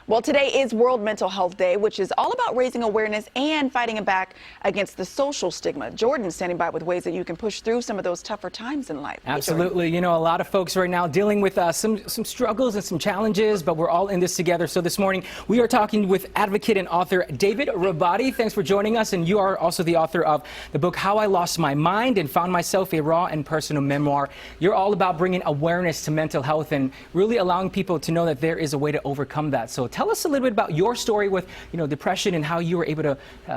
Well, today is World Mental Health Day, which is all about raising awareness and fighting back against the social stigma. Jordan's standing by with ways that you can push through some of those tougher times in life. Absolutely. You know, a lot of folks right now dealing with some struggles and some challenges, but we're all in this together. So this morning we are talking with advocate and author David Rabadi. Thanks for joining us. And you are also the author of the book How I Lost My Mind and Found Myself, a raw and personal memoir. You're all about bringing awareness to mental health and really allowing people to know that there is a way to overcome that. So tell us a little bit about your story with, depression and how you were able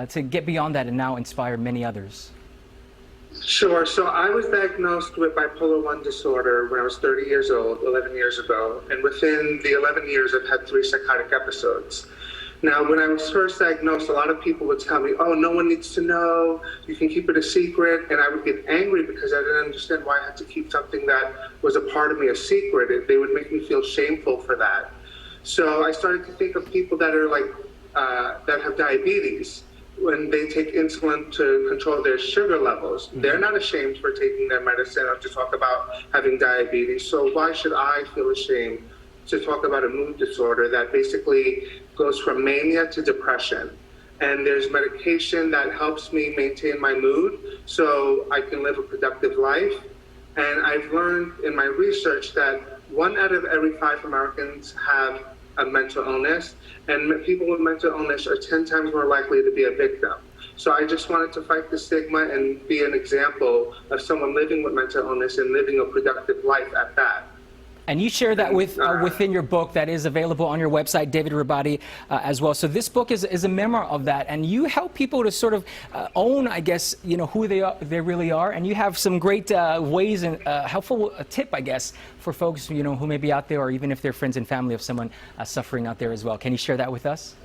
to get beyond that and now inspire many others. Sure. So I was diagnosed with bipolar 1 disorder when I was 30 years old, 11 years ago. And within the 11 years, I've had 3 psychotic episodes. Now, when I was first diagnosed, a lot of people would tell me, oh, no one needs to know, you can keep it a secret. And I would get angry because I didn't understand why I had to keep something that was a part of me a secret. They would make me feel shameful for that. So I started to think of people that are that have diabetes. When they take insulin to control their sugar levels, they're not ashamed for taking their medicine or to talk about having diabetes. So why should I feel ashamed to talk about a mood disorder that basically goes from mania to depression? And there's medication that helps me maintain my mood so I can live a productive life. And I've learned in my research that 1 out of every 5 Americans have a mental illness, and people with mental illness are 10 times more likely to be a victim. So I just wanted to fight the stigma and be an example of someone living with mental illness and living a productive life at that. And you share that within your book that is available on your website, David Rabadi, as well. So this book is a memoir of that, and you help people to sort of own, I guess, who they really are. And you have some great ways and helpful tip, I guess, for folks, who may be out there, or even if they're friends and family of someone suffering out there as well. Can you share that with us?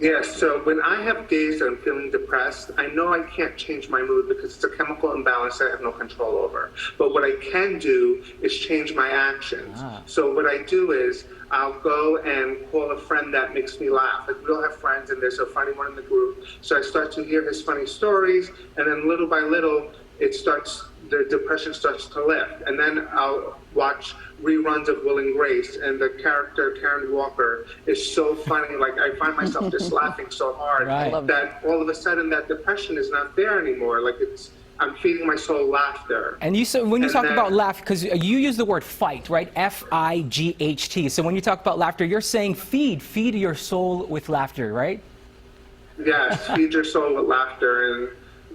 Yes, so when I have days that I'm feeling depressed, I know I can't change my mood because it's a chemical imbalance I have no control over. But what I can do is change my actions. So what I do is I'll go and call a friend that makes me laugh. Like, we all have friends and there's a funny one in the group. So I start to hear his funny stories, and then little by little, the depression starts to lift. And then I'll watch reruns of Will and Grace, and the character Karen Walker is so funny. Like, I find myself just laughing so hard that all of a sudden that depression is not there anymore. Like, I'm feeding my soul laughter. And when you talk about laugh, because you use the word fight, right? F-I-G-H-T. So when you talk about laughter, you're saying feed your soul with laughter, right? Yes, feed your soul with laughter, and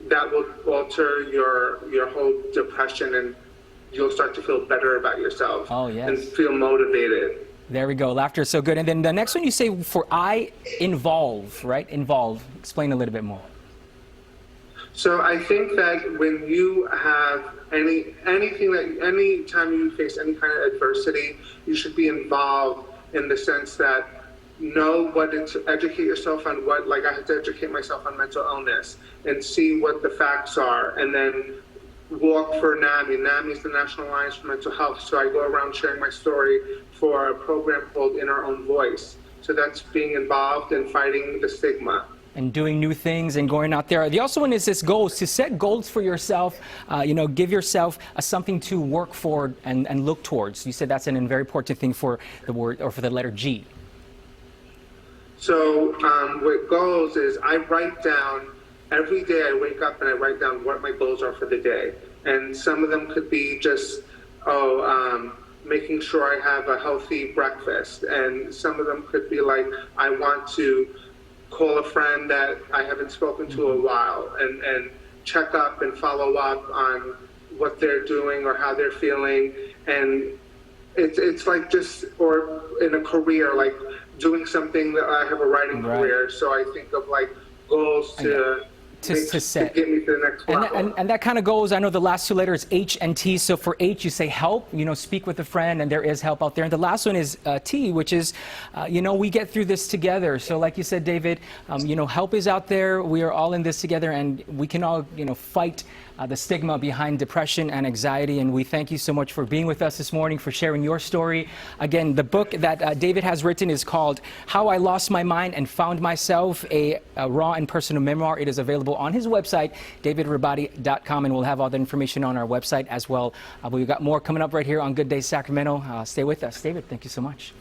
that will alter your whole depression, and you'll start to feel better about yourself. Oh, yes. And feel motivated. There we go. Laughter is so good. And then the next one you say for involve, right? Involve. Explain a little bit more. So I think that when you have any time you face any kind of adversity, you should be involved in the sense that know educate yourself on like I had to educate myself on mental illness and see what the facts are, and then walk for NAMI. NAMI is the National Alliance for Mental Health. So I go around sharing my story for a program called In Our Own Voice. So that's being involved in fighting the stigma. And doing new things and going out there. The also one is this goals, to set goals for yourself, give yourself something to work for and look towards. You said that's a very important thing for the word, or for the letter G. So with goals is I write down, every day I wake up and I write down what my goals are for the day. And some of them could be just, making sure I have a healthy breakfast. And some of them could be like, I want to call a friend that I haven't spoken to a while and check up and follow up on what they're doing or how they're feeling. And it's like just, or in a career, like doing something that I have a writing career. So I think of like goals to set. To get me to the next level. And that kind of goes, I know the last 2 letters, H and T. So for H, you say help, speak with a friend, and there is help out there. And the last one is T, which is, we get through this together. So like you said, David, help is out there. We are all in this together, and we can all, fight the stigma behind depression and anxiety. And we thank you so much for being with us this morning, for sharing your story. Again, the book that David has written is called How I Lost My Mind and Found Myself, a raw and personal memoir. It is available on his website, davidrabadi.com, and we'll have all the information on our website as well. But we've got more coming up right here on Good Day Sacramento. Stay with us. David, thank you so much.